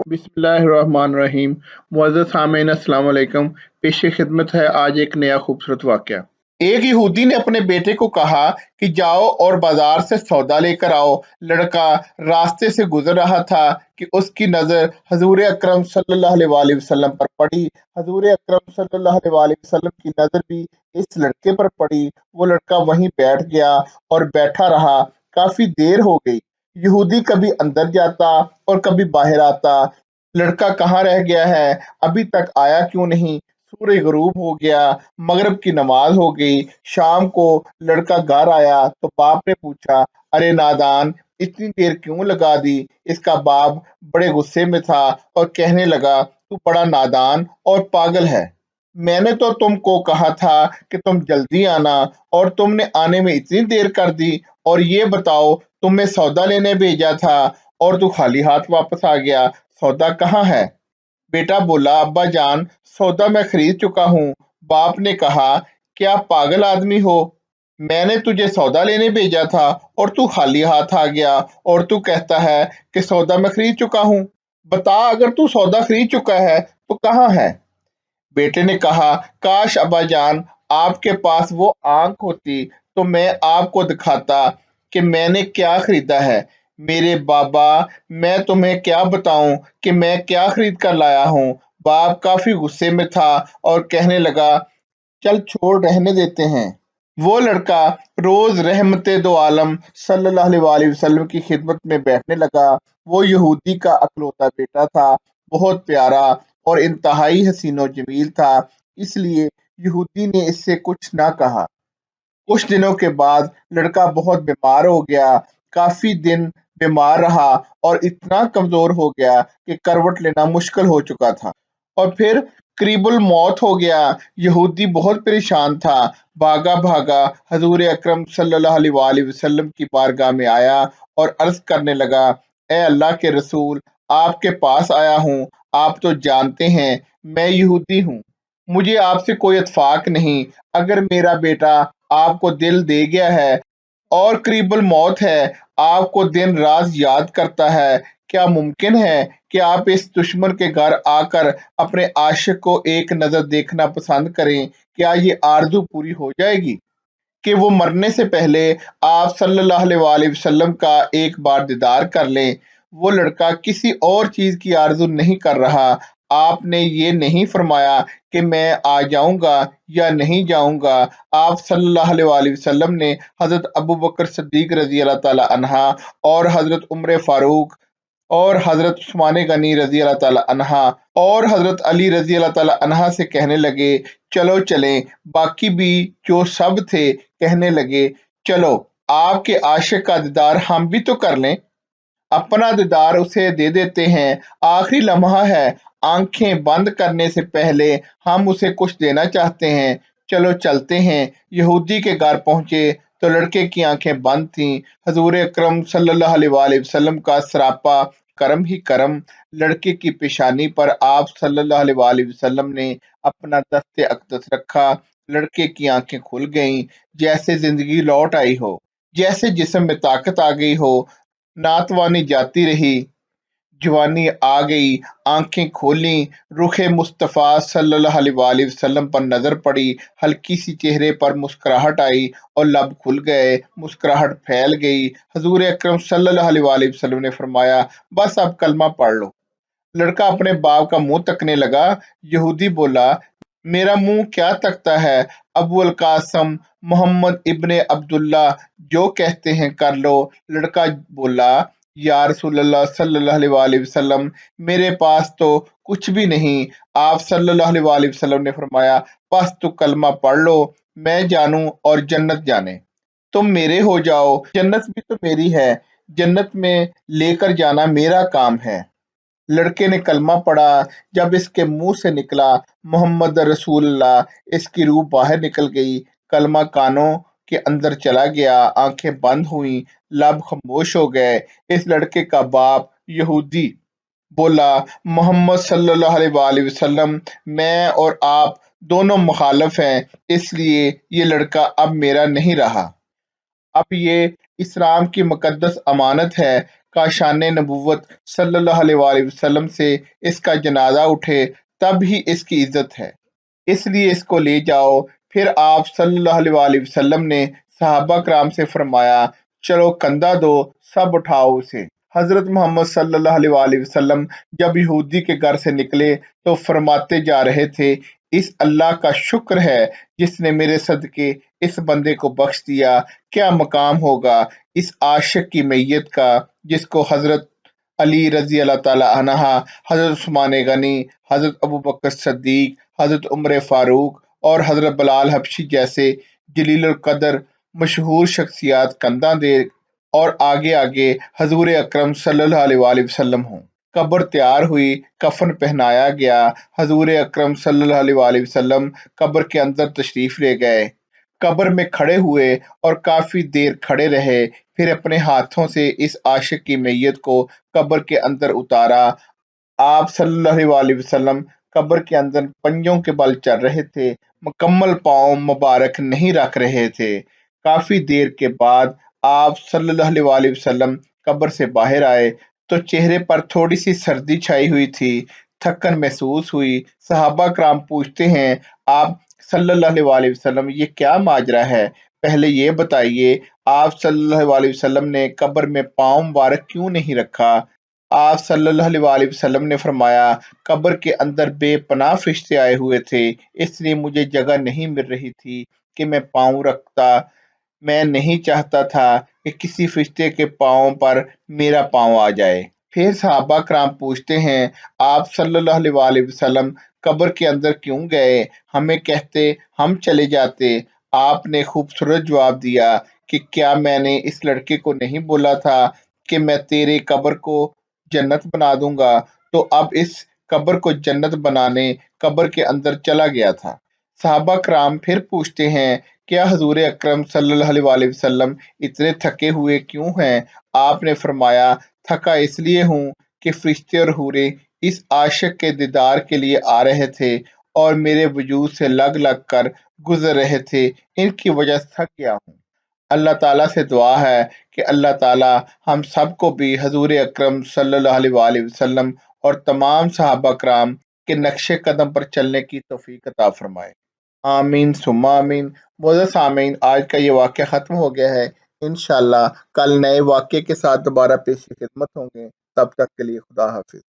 बिस्मिल्लाहिर्रहमानिर्रहीम। मुअज़्ज़ज़ सामीन अस्सलाम वालेकुम। पेश खिदमत है आज एक नया खूबसूरत वाक़या। एक यहूदी ने अपने बेटे को कहा कि जाओ और बाजार से सौदा लेकर आओ। लड़का रास्ते से गुजर रहा था कि उसकी नज़र हजूर अकरम सल्लल्लाहु अलैहि वसल्लम पर पड़ी। हजूर अकरम सल्लल्लाहु अलैहि वसल्लम की नज़र भी इस लड़के पर पड़ी। वो लड़का वहीं बैठ गया और बैठा रहा। काफी देर हो गई। यहूदी कभी अंदर जाता और कभी बाहर आता। लड़का कहाँ रह गया है, अभी तक आया क्यों नहीं। सूरज गरूब हो गया, मगरिब की नमाज हो गई। शाम को लड़का घर आया तो बाप ने पूछा, अरे नादान, इतनी देर क्यों लगा दी। इसका बाप बड़े गुस्से में था और कहने लगा, तू बड़ा नादान और पागल है। मैंने तो तुमको कहा था कि तुम जल्दी आना और तुमने आने में इतनी देर कर दी। और ये बताओ, तुम्हें सौदा लेने भेजा था और तू खाली हाथ वापस आ गया। सौदा कहाँ है? बेटा बोला, अब्बा जान, सौदा मैं खरीद चुका हूँ। बाप ने कहा, क्या पागल आदमी हो, मैंने तुझे सौदा लेने भेजा था और तू खाली हाथ आ गया और तू कहता है कि सौदा मैं खरीद चुका हूँ। बता, अगर तू सौदा खरीद चुका है तो कहाँ है? बेटे ने कहा, काश अब्बा जान आपके पास वो आंख होती तो मैं आपको दिखाता कि मैंने क्या खरीदा है। मेरे बाबा, मैं तुम्हें क्या बताऊं कि मैं क्या खरीद कर लाया हूँ। बाप काफी गुस्से में था और कहने लगा, चल छोड़, रहने देते हैं। वो लड़का रोज रहमते दो आलम सल्लल्लाहु अलैहि वसल्लम की खिदमत में बैठने लगा। वो यहूदी का अकलौता बेटा था, बहुत प्यारा और इंतहाई हसीनो जमील था, इसलिए यहूदी ने इससे कुछ ना कहा। कुछ दिनों के बाद लड़का बहुत बीमार हो गया। काफी दिन बीमार रहा और इतना कमजोर हो गया कि करवट लेना मुश्किल हो चुका था और फिर करीबुल मौत हो गया। यहूदी बहुत परेशान था। भागा भागा हजूर अकरम सल्लल्लाहु अलैहि वसल्लम की बारगाह में आया और अर्ज करने लगा, ए अल्लाह के रसूल, आपके पास आया हूँ। आप तो जानते हैं मैं यहूदी हूँ, मुझे आपसे कोई इत्फाक नहीं। अगर मेरा बेटा आपको दिल दे गया है और करीबुल मौत है, आपको दिन रात याद करता है, क्या मुमकिन है कि आप इस दुश्मन के घर आकर अपने आशिक को एक नजर देखना पसंद करें? क्या ये आरज़ू पूरी हो जाएगी कि वो मरने से पहले आप सल्लल्लाहु अलैहि वसल्लम का एक बार दीदार कर लें? वो लड़का किसी और चीज की आरज़ू नहीं कर रहा। आपने ये नहीं फरमाया कि मैं आ जाऊंगा या नहीं जाऊंगा। आप सल्लल्लाहु अलैहि वसल्लम ने हजरत अबू बकर सिद्दीक रजी अल्लाह ताला अन्हा और हजरत उम्र फारूक और हजरत उस्मान गनी रजी अल्लाह ताला अन्हा और हजरत अली रजी अल्लाह ताला अन्हा से कहने लगे, चलो चलें। बाकी भी जो सब थे कहने लगे, चलो आपके आशिक का दीदार हम भी तो कर लें, अपना दीदार उसे दे देते हैं। आखिरी लम्हा है, आंखें बंद करने से पहले हम उसे कुछ देना चाहते हैं। चलो चलते हैं। यहूदी के घर पहुंचे तो लड़के की आंखें बंद थीं। हजूर अकरम सल्लल्लाहु अलैहि वसल्लम का सरापा करम ही करम। लड़के की पेशानी पर आप सल्लल्लाहु अलैहि वसल्लम ने अपना दस्ते अक़दस रखा। लड़के की आंखें खुल गईं, जैसे जिंदगी लौट आई हो, जैसे जिस्म में ताकत आ गई हो। नातवानी जाती रही, जवानी आ गई, आंखें खोली, रुखे मुस्तफ़ा सल्लल्लाहु अलैहि वसल्लम पर नजर पड़ी। हल्की सी चेहरे पर मुस्कुराहट आई और लब खुल गए, मुस्कुराहट फैल गई। हजूर अकरम सल्लल्लाहु अलैहि वसल्लम ने फरमाया, बस अब कलमा पढ़ लो। लड़का अपने बाप का मुंह तकने लगा। यहूदी बोला, मेरा मुंह क्या तकता है? अबू अल कासम मोहम्मद इब्ने अब्दुल्ला जो कहते हैं कर लो। लड़का बोला, या रसूलल्लाह सल्लल्लाहु अलैहि वसल्लम, मेरे पास तो कुछ भी नहीं। आप सल्लल्लाहु अलैहि वसल्लम ने फरमाया, बस तू कलमा पढ़ लो, मैं जानूं और जन्नत जाने। तुम मेरे हो जाओ, जन्नत भी तो मेरी है, जन्नत में लेकर जाना मेरा काम है। लड़के ने कलमा पढ़ा। जब इसके मुंह से निकला मोहम्मद रसूलुल्लाह, इसकी रूह बाहर निकल गई। कलमा कानों के अंदर चला गया, आंखें बंद हुई, लब खामोश हो गए। इस लड़के का बाप यहूदी बोला, मोहम्मद सल्लल्लाहु अलैहि वसल्लम, मैं और आप दोनों मुखालिफ हैं, इसलिए ये लड़का अब मेरा नहीं रहा। اب یہ اسلام کی مقدس امانت ہے، کاشان نبوت صلی اللہ علیہ وآلہ وسلم سے اس کا جنازہ اٹھے تب ہی اس کی عزت ہے، اس لیے اس کو لے جاؤ۔ پھر آپ صلی اللہ علیہ وآلہ وسلم نے صحابہ کرام سے فرمایا، چلو کندھا دو، سب اٹھاؤ اسے۔ حضرت محمد صلی اللہ علیہ وآلہ وسلم جب یہودی کے گھر سے نکلے تو فرماتے جا رہے تھے، اس اللہ کا شکر ہے جس نے میرے صدقے اس بندے کو بخش دیا، کیا مقام ہوگا اس عاشق کی میت کا جس کو حضرت علی رضی اللہ تعالی عنہ، حضرت عثمان غنی، حضرت ابوبکر صدیق، حضرت عمر فاروق اور حضرت بلال حبشی جیسے جلیل القدر مشہور شخصیات کندھا دے اور آگے آگے حضور اکرم صلی اللہ علیہ وآلہ وسلم ہوں۔ قبر تیار ہوئی، کفن پہنایا گیا، حضور اکرم صلی اللہ علیہ وآلہ وسلم قبر کے اندر تشریف لے گئے، قبر میں کھڑے ہوئے اور کافی دیر کھڑے رہے، پھر اپنے ہاتھوں سے اس عاشق کی میت کو قبر کے اندر اتارا۔ آپ صلی اللہ علیہ وآلہ وسلم قبر کے اندر پنجوں کے بل چل رہے تھے، مکمل پاؤں مبارک نہیں رکھ رہے تھے۔ کافی دیر کے بعد آپ صلی اللہ علیہ وآلہ وسلم قبر سے باہر آئے تو چہرے پر تھوڑی سی سردی چھائی ہوئی تھی، تھکن محسوس ہوئی۔ صحابہ کرام پوچھتے ہیں، آپ صلی اللہ علیہ وآلہ وسلم یہ کیا ماجرا ہے؟ پہلے یہ بتائیے، آپ صلی اللہ علیہ وسلم نے قبر میں پاؤں مبارک کیوں نہیں رکھا؟ آپ صلی اللہ علیہ وآلہ وسلم نے فرمایا، قبر کے اندر بے پناہ فرشتے آئے ہوئے تھے، اس لیے مجھے جگہ نہیں مل رہی تھی کہ میں پاؤں رکھتا، میں نہیں چاہتا تھا کہ کسی فرشتے کے پاؤں پر میرا پاؤں آ جائے۔ پھر صحابہ کرام پوچھتے ہیں، آپ صلی اللہ علیہ وآلہ وسلم قبر کے اندر کیوں گئے؟ ہمیں کہتے ہم چلے جاتے۔ آپ نے خوبصورت جواب دیا کہ کیا میں نے اس لڑکے کو نہیں بولا تھا کہ میں تیرے قبر کو جنت بنا دوں گا؟ تو اب اس قبر کو جنت بنانے قبر کے اندر چلا گیا تھا۔ صحابہ کرام پھر پوچھتے ہیں، کیا حضور اکرم صلی اللہ علیہ وآلہ وسلم اتنے تھکے ہوئے کیوں ہیں؟ آپ نے فرمایا، تھکا اس لیے ہوں کہ فرشتے اور حوریں اس عاشق کے دیدار کے لیے آ رہے تھے اور میرے وجود سے لگ لگ کر گزر رہے تھے، ان کی وجہ سے تھک گیا ہوں۔ اللہ تعالیٰ سے دعا ہے کہ اللہ تعالیٰ ہم سب کو بھی حضور اکرم صلی اللہ علیہ وآلہ وسلم اور تمام صحابہ کرام کے نقش قدم پر چلنے کی توفیق عطا فرمائے۔ آمین ثم آمین۔ معزز سامعین، آج کا یہ واقعہ ختم ہو گیا ہے، انشاءاللہ کل نئے واقعے کے ساتھ دوبارہ پیش خدمت ہوں گے، تب تک کے لیے خدا حافظ۔